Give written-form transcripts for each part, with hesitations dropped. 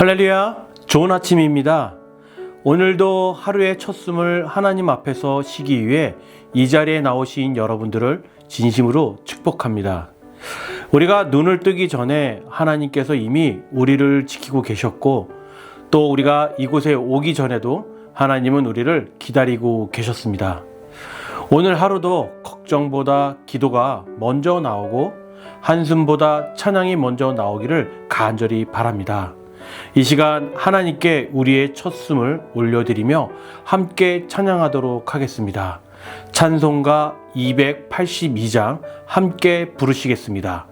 할렐루야, 좋은 아침입니다. 오늘도 하루의 첫 숨을 하나님 앞에서 쉬기 위해 이 자리에 나오신 여러분들을 진심으로 축복합니다. 우리가 눈을 뜨기 전에 하나님께서 이미 우리를 지키고 계셨고, 또 우리가 이곳에 오기 전에도 하나님은 우리를 기다리고 계셨습니다. 오늘 하루도 걱정보다 기도가 먼저 나오고 한숨보다 찬양이 먼저 나오기를 간절히 바랍니다. 이 시간 하나님께 우리의 첫 숨을 올려드리며 함께 찬양하도록 하겠습니다. 찬송가 282장 함께 부르시겠습니다.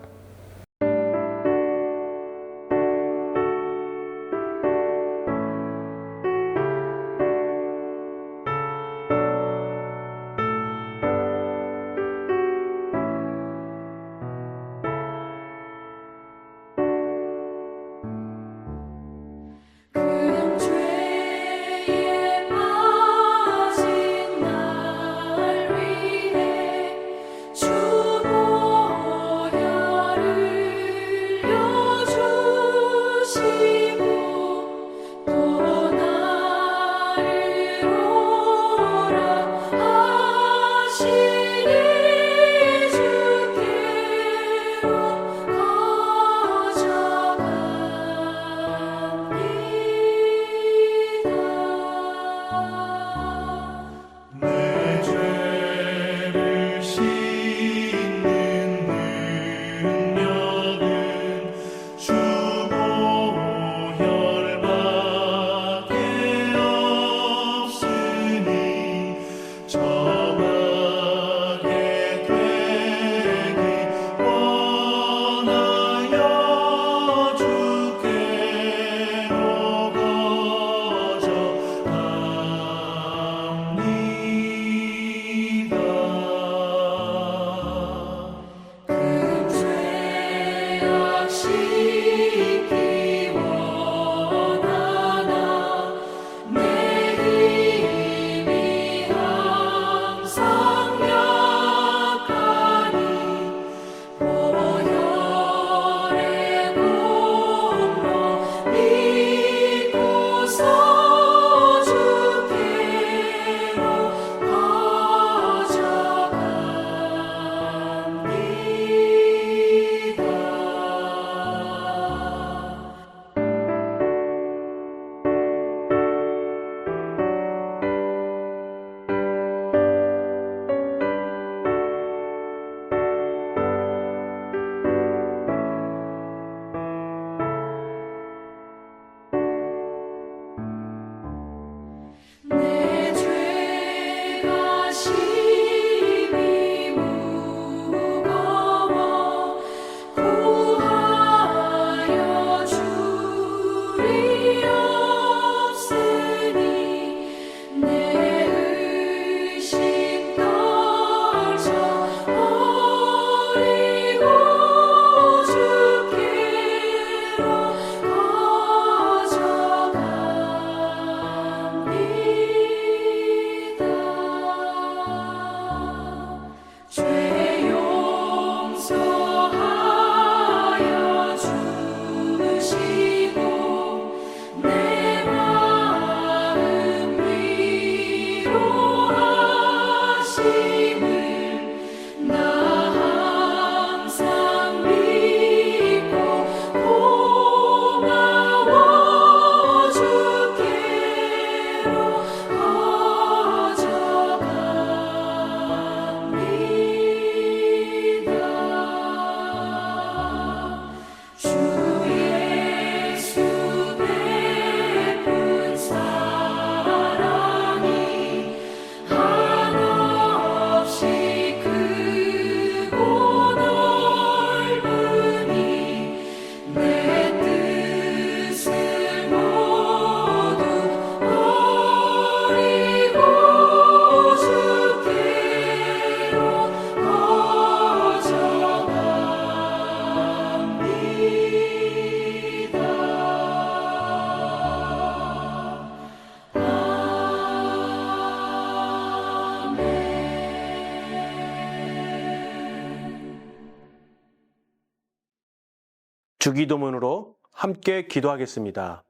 주기도문으로 함께 기도하겠습니다.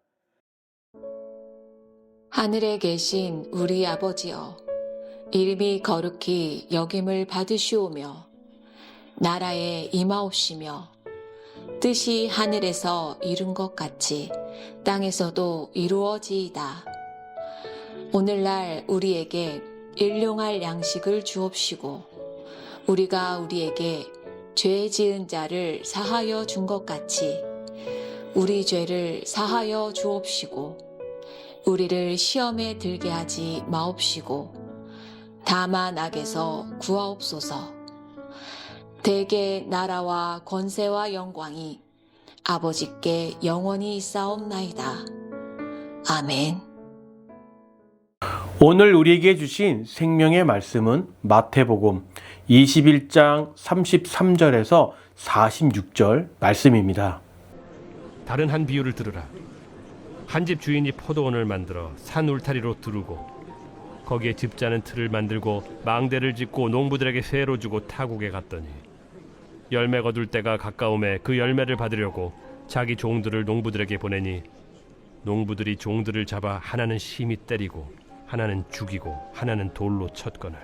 하늘에 계신 우리 아버지여, 이름이 거룩히 여김을 받으시오며 나라에 임하옵시며 뜻이 하늘에서 이룬 것 같이 땅에서도 이루어지이다. 오늘날 우리에게 일용할 양식을 주옵시고 우리가 우리에게 죄 지은 자를 사하여 준 것 같이 우리 죄를 사하여 주옵시고 우리를 시험에 들게 하지 마옵시고 다만 악에서 구하옵소서. 대개 나라와 권세와 영광이 아버지께 영원히 있사옵나이다. 아멘. 오늘 우리에게 주신 생명의 말씀은 마태복음 21장 33절에서 46절 말씀입니다. 다른 한 비유를 들으라. 한 집 주인이 포도원을 만들어 산 울타리로 두르고 거기에 집자는 틀을 만들고 망대를 짓고 농부들에게 세로 주고 타국에 갔더니 열매 거둘 때가 가까움에 그 열매를 받으려고 자기 종들을 농부들에게 보내니 농부들이 종들을 잡아 하나는 심히 때리고 하나는 죽이고 하나는 돌로 쳤거늘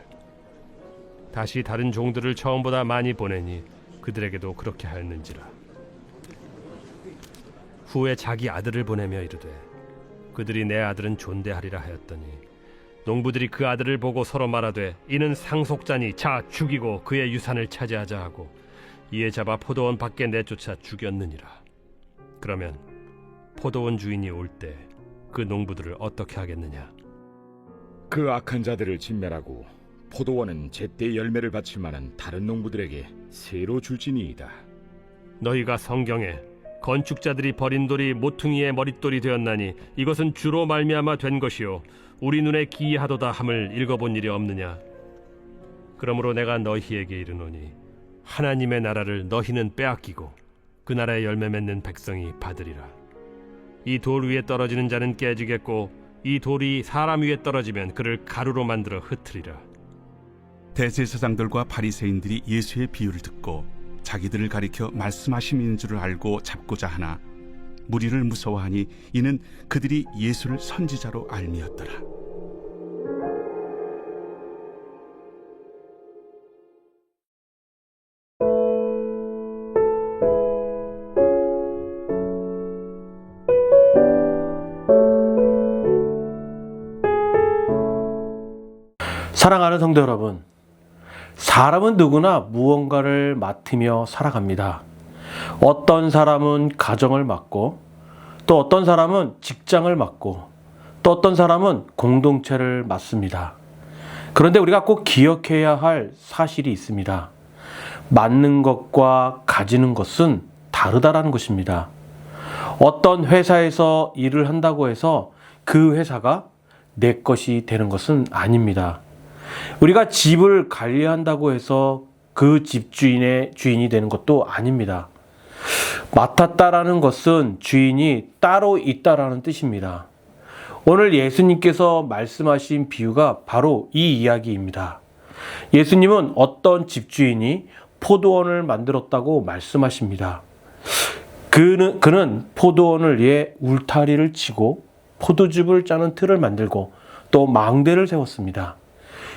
다시 다른 종들을 처음보다 많이 보내니 그들에게도 그렇게 하였는지라. 후에 자기 아들을 보내며 이르되 그들이 내 아들은 존대하리라 하였더니 농부들이 그 아들을 보고 서로 말하되 이는 상속자니 자 죽이고 그의 유산을 차지하자 하고 이에 잡아 포도원 밖에 내쫓아 죽였느니라. 그러면 포도원 주인이 올 때 그 농부들을 어떻게 하겠느냐? 그 악한 자들을 진멸하고 포도원은 제때 열매를 바칠 만한 다른 농부들에게 새로 줄지니이다. 너희가 성경에 건축자들이 버린 돌이 모퉁이의 머릿돌이 되었나니 이것은 주로 말미암아 된 것이요 우리 눈에 기이하도다 함을 읽어본 일이 없느냐? 그러므로 내가 너희에게 이르노니 하나님의 나라를 너희는 빼앗기고 그 나라의 열매 맺는 백성이 받으리라. 이 돌 위에 떨어지는 자는 깨지겠고 이 돌이 사람 위에 떨어지면 그를 가루로 만들어 흩으리라. 대제사장들과 바리새인들이 예수의 비유를 듣고 자기들을 가리켜 말씀하심인 줄을 알고 잡고자 하나 무리를 무서워하니 이는 그들이 예수를 선지자로 알미었더라. 사랑하는 성도 여러분, 사람은 누구나 무언가를 맡으며 살아갑니다. 어떤 사람은 가정을 맡고 또 어떤 사람은 직장을 맡고 또 어떤 사람은 공동체를 맡습니다. 그런데 우리가 꼭 기억해야 할 사실이 있습니다. 맡는 것과 가지는 것은 다르다라는 것입니다. 어떤 회사에서 일을 한다고 해서 그 회사가 내 것이 되는 것은 아닙니다. 우리가 집을 관리한다고 해서 그 집주인의 주인이 되는 것도 아닙니다. 맡았다라는 것은 주인이 따로 있다라는 뜻입니다. 오늘 예수님께서 말씀하신 비유가 바로 이 이야기입니다. 예수님은 어떤 집주인이 포도원을 만들었다고 말씀하십니다. 그는 포도원을 위해 울타리를 치고 포도즙을 짜는 틀을 만들고 또 망대를 세웠습니다.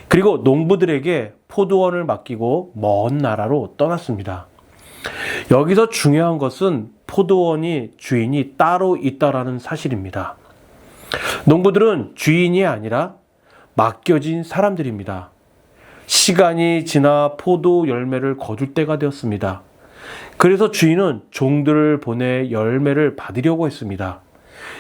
그리고 농부들에게 포도원을 맡기고 먼 나라로 떠났습니다. 여기서 중요한 것은 포도원이 주인이 따로 있다라는 사실입니다. 농부들은 주인이 아니라 맡겨진 사람들입니다. 시간이 지나 포도 열매를 거둘 때가 되었습니다. 그래서 주인은 종들을 보내 열매를 받으려고 했습니다.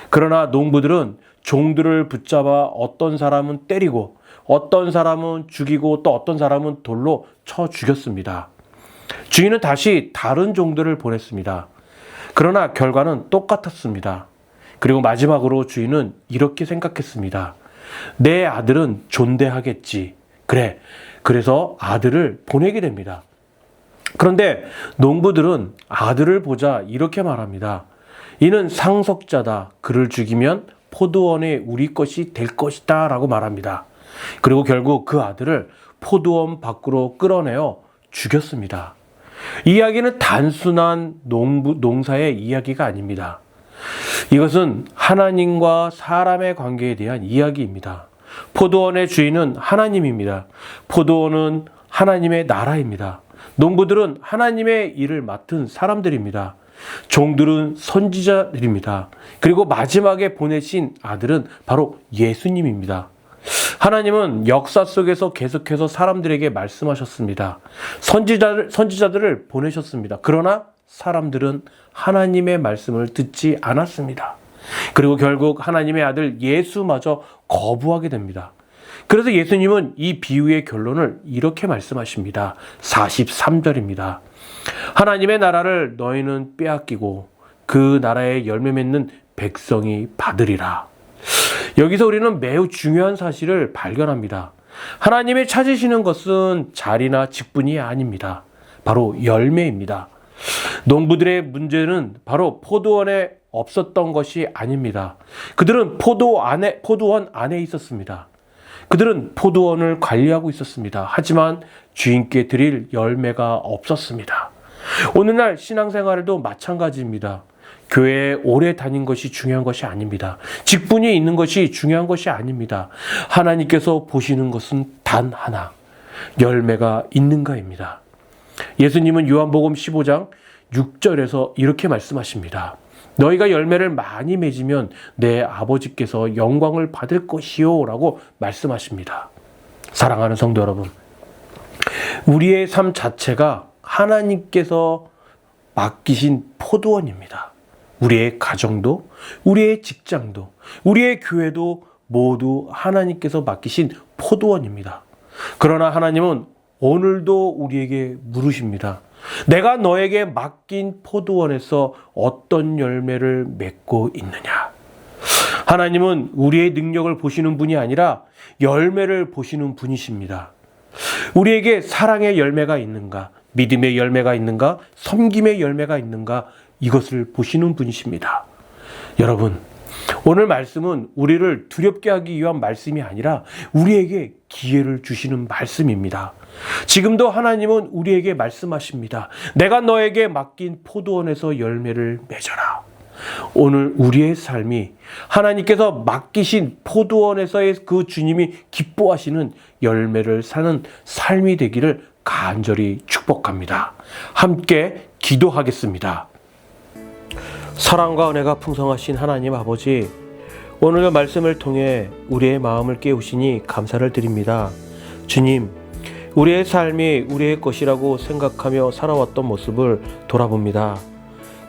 그러나 농부들은 종들을 붙잡아 어떤 사람은 때리고 어떤 사람은 죽이고 또 어떤 사람은 돌로 쳐 죽였습니다. 주인은 다시 다른 종들을 보냈습니다. 그러나 결과는 똑같았습니다. 그리고 마지막으로 주인은 이렇게 생각했습니다. 내 아들은 존대하겠지. 그래서 아들을 보내게 됩니다. 그런데 농부들은 아들을 보자 이렇게 말합니다. 이는 상속자다. 그를 죽이면 포도원에 우리 것이 될 것이다 라고 말합니다. 그리고 결국 그 아들을 포도원 밖으로 끌어내어 죽였습니다. 이 이야기는 단순한 농사의 이야기가 아닙니다. 이것은 하나님과 사람의 관계에 대한 이야기입니다. 포도원의 주인은 하나님입니다. 포도원은 하나님의 나라입니다. 농부들은 하나님의 일을 맡은 사람들입니다. 종들은 선지자들입니다. 그리고 마지막에 보내신 아들은 바로 예수님입니다. 하나님은 역사 속에서 계속해서 사람들에게 말씀하셨습니다. 선지자들을 보내셨습니다. 그러나 사람들은 하나님의 말씀을 듣지 않았습니다. 그리고 결국 하나님의 아들 예수마저 거부하게 됩니다. 그래서 예수님은 이 비유의 결론을 이렇게 말씀하십니다. 43절입니다. 하나님의 나라를 너희는 빼앗기고 그 나라의 열매 맺는 백성이 받으리라. 여기서 우리는 매우 중요한 사실을 발견합니다. 하나님이 찾으시는 것은 자리나 직분이 아닙니다. 바로 열매입니다. 농부들의 문제는 바로 포도원에 없었던 것이 아닙니다. 그들은 포도원 안에 있었습니다. 그들은 포도원을 관리하고 있었습니다. 하지만 주인께 드릴 열매가 없었습니다. 오늘날 신앙생활도 마찬가지입니다. 교회에 오래 다닌 것이 중요한 것이 아닙니다. 직분이 있는 것이 중요한 것이 아닙니다. 하나님께서 보시는 것은 단 하나, 열매가 있는가입니다. 예수님은 요한복음 15장 6절에서 이렇게 말씀하십니다. 너희가 열매를 많이 맺으면 내 아버지께서 영광을 받을 것이요 라고 말씀하십니다. 사랑하는 성도 여러분, 우리의 삶 자체가 하나님께서 맡기신 포도원입니다. 우리의 가정도, 우리의 직장도, 우리의 교회도 모두 하나님께서 맡기신 포도원입니다. 그러나 하나님은 오늘도 우리에게 물으십니다. 내가 너에게 맡긴 포도원에서 어떤 열매를 맺고 있느냐? 하나님은 우리의 능력을 보시는 분이 아니라 열매를 보시는 분이십니다. 우리에게 사랑의 열매가 있는가? 믿음의 열매가 있는가? 섬김의 열매가 있는가? 이것을 보시는 분이십니다. 여러분, 오늘 말씀은 우리를 두렵게 하기 위한 말씀이 아니라 우리에게 기회를 주시는 말씀입니다. 지금도 하나님은 우리에게 말씀하십니다. 내가 너에게 맡긴 포도원에서 열매를 맺어라. 오늘 우리의 삶이 하나님께서 맡기신 포도원에서의 그 주님이 기뻐하시는 열매를 사는 삶이 되기를 간절히 축복합니다. 함께 기도하겠습니다. 사랑과 은혜가 풍성하신 하나님 아버지, 오늘의 말씀을 통해 우리의 마음을 깨우시니 감사를 드립니다. 주님, 우리의 삶이 우리의 것이라고 생각하며 살아왔던 모습을 돌아봅니다.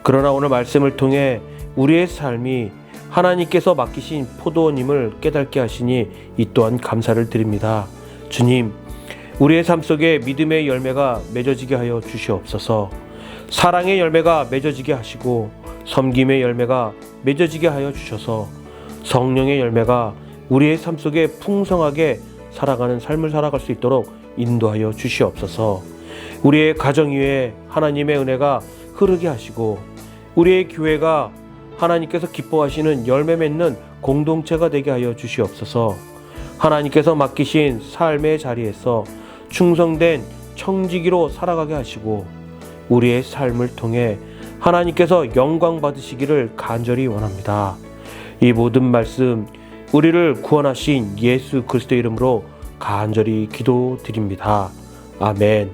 그러나 오늘 말씀을 통해 우리의 삶이 하나님께서 맡기신 포도원임을 깨닫게 하시니 이 또한 감사를 드립니다. 주님, 우리의 삶 속에 믿음의 열매가 맺어지게 하여 주시옵소서. 사랑의 열매가 맺어지게 하시고 섬김의 열매가 맺어지게 하여 주셔서 성령의 열매가 우리의 삶 속에 풍성하게 살아가는 삶을 살아갈 수 있도록 인도하여 주시옵소서. 우리의 가정 위에 하나님의 은혜가 흐르게 하시고 우리의 교회가 하나님께서 기뻐하시는 열매 맺는 공동체가 되게 하여 주시옵소서. 하나님께서 맡기신 삶의 자리에서 충성된 청지기로 살아가게 하시고 우리의 삶을 통해 하나님께서 영광 받으시기를 간절히 원합니다. 이 모든 말씀 우리를 구원하신 예수 그리스도의 이름으로 간절히 기도드립니다. 아멘.